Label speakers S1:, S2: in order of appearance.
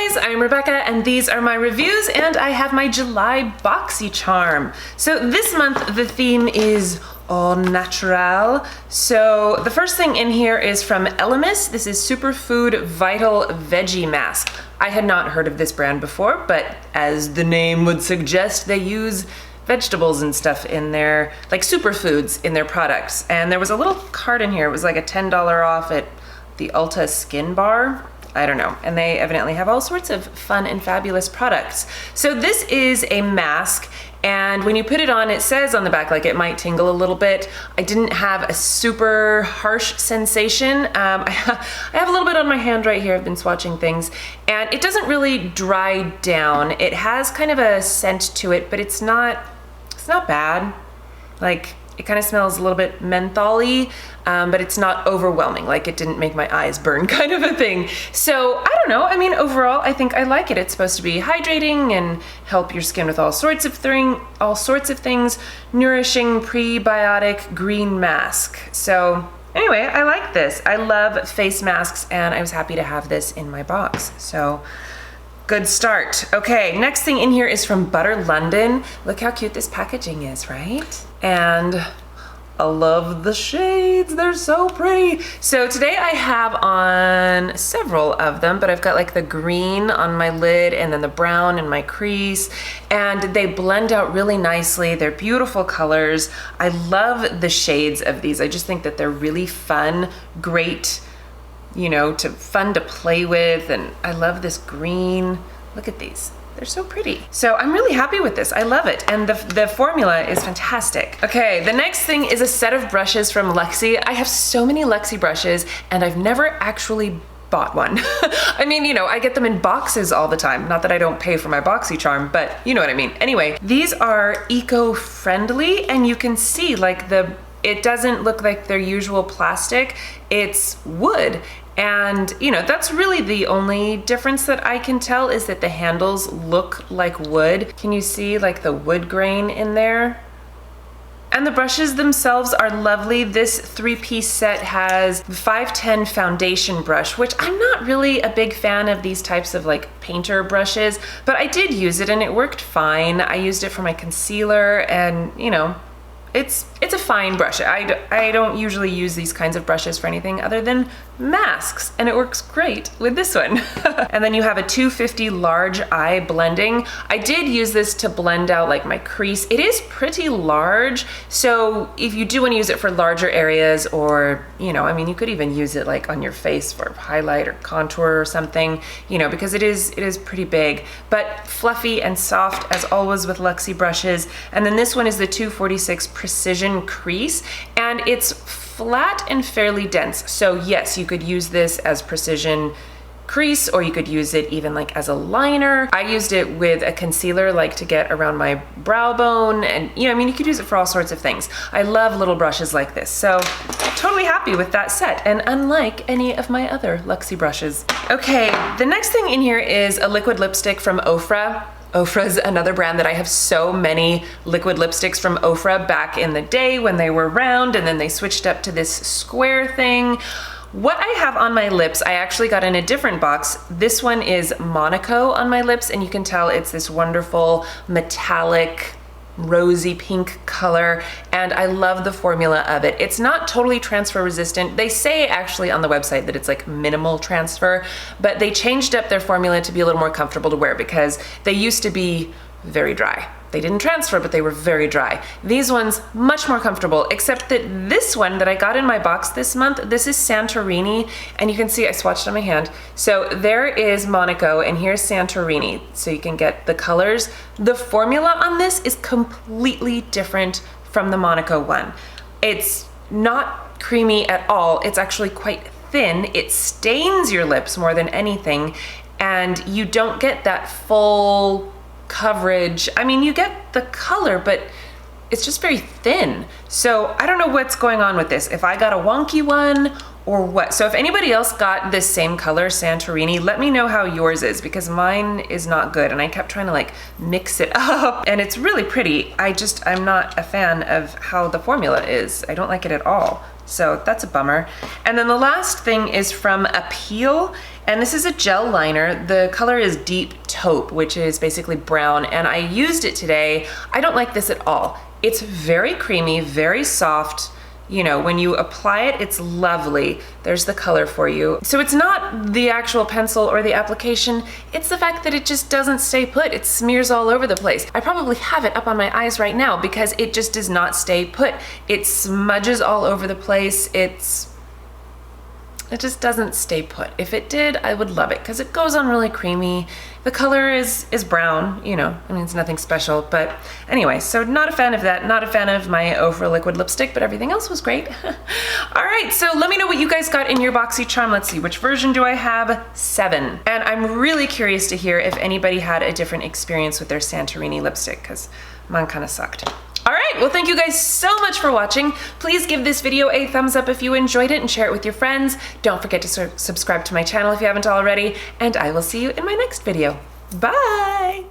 S1: guys, I'm Rebecca and these are my reviews, and I have my July Boxycharm. So this month the theme is au natural. So the first thing in here is from Elemis. This is Superfood Vital Veggie Mask. I had not heard of this brand before, but as the name would suggest, they use vegetables and stuff in their, like superfoods in their products. And there was a little card in here. It was like a $10 off at the Ulta Skin Bar. I don't know. And they evidently have all sorts of fun and fabulous products. So this is a mask, and when you put it on, it says on the back like it might tingle a little bit. I didn't have a super harsh sensation. I have a little bit on my hand right here. I've been swatching things, and it doesn't really dry down. It has kind of a scent to it, but it's not bad. Like, it kind of smells a little bit mentholy, but it's not overwhelming. Like, it didn't make my eyes burn kind of a thing. So I don't know. I mean, overall, I think I like it. It's supposed to be hydrating and help your skin with all sorts of things. Nourishing prebiotic green mask. So anyway, I like this. I love face masks, and I was happy to have this in my box. So good start. Okay, next thing in here is from Butter London. Look how cute this packaging is, right? And I love the shades, they're so pretty. So today I have on several of them, but I've got like the green on my lid and then the brown in my crease, and they blend out really nicely. They're beautiful colors. I love the shades of these. I just think that they're really fun, great, you know, fun to play with, and I love this green. Look at these. They're so pretty. So I'm really happy with this. I love it. And the formula is fantastic. Okay, the next thing is a set of brushes from Lexi. I have so many Lexi brushes, and I've never actually bought one. I mean, you know, I get them in boxes all the time. Not that I don't pay for my Boxycharm, but you know what I mean. Anyway, these are eco-friendly, and you can see like it doesn't look like their usual plastic. It's wood. And you know, that's really the only difference that I can tell, is that the handles look like wood. Can you see like the wood grain in there? And the brushes themselves are lovely. This 3-piece set has the 510 foundation brush, which I'm not really a big fan of these types of like painter brushes, but I did use it and it worked fine. I used it for my concealer, and you know, it's a fine brush. I don't usually use these kinds of brushes for anything other than masks, and it works great with this one. And then you have a 250 large eye blending. I did use this to blend out like my crease. It is pretty large, so if you do want to use it for larger areas, or you know, I mean, you could even use it like on your face for highlight or contour or something, you know, because it is pretty big, but fluffy and soft as always with Luxie brushes. And then this one is the 246 Precision Crease, and it's flat and fairly dense. So yes, you could use this as precision crease, or you could use it even like as a liner. I used it with a concealer, like to get around my brow bone, and you know, I mean, you could use it for all sorts of things. I love little brushes like this, so totally happy with that set, and unlike any of my other Luxie brushes. Okay, the next thing in here is a liquid lipstick from Ofra. Ofra's another brand that I have so many liquid lipsticks from Ofra back in the day when they were round, and then they switched up to this square thing. What I have on my lips, I actually got in a different box. This one is Monaco on my lips, and you can tell it's this wonderful metallic rosy pink color, and I love the formula of it. It's not totally transfer resistant. They say actually on the website that it's like minimal transfer, but they changed up their formula to be a little more comfortable to wear, because they used to be very dry. They didn't transfer, but they were very dry. These ones, much more comfortable, except that this one that I got in my box this month, this is Santorini, and you can see I swatched on my hand. So there is Monaco, and here's Santorini, so you can get the colors. The formula on this is completely different from the Monaco one. It's not creamy at all. It's actually quite thin. It stains your lips more than anything, and you don't get that full coverage. I mean, you get the color, but it's just very thin. So I don't know what's going on with this, if I got a wonky one or what. So if anybody else got this same color, Santorini, let me know how yours is, because mine is not good, and I kept trying to like mix it up, and it's really pretty. I'm not a fan of how the formula is. I don't like it at all. So that's a bummer. And then the last thing is from Appeal, and this is a gel liner. The color is Deep Taupe, which is basically brown, and I used it today. I don't like this at all. It's very creamy, very soft. You know, when you apply it, it's lovely. There's the color for you. So it's not the actual pencil or the application, it's the fact that it just doesn't stay put. It smears all over the place. I probably have it up on my eyes right now because it just does not stay put. It smudges all over the place. It just doesn't stay put. If it did, I would love it because it goes on really creamy. The color is brown, you know, I mean, it's nothing special, but anyway, so not a fan of that, not a fan of my Ofra liquid lipstick, but everything else was great. All right, so let me know what you guys got in your Boxycharm. Let's see, which version do I have? 7. And I'm really curious to hear if anybody had a different experience with their Santorini lipstick, because mine kind of sucked. All right, well, thank you guys so much for watching. Please give this video a thumbs up if you enjoyed it and share it with your friends. Don't forget to subscribe to my channel if you haven't already, and I will see you in my next video. Bye!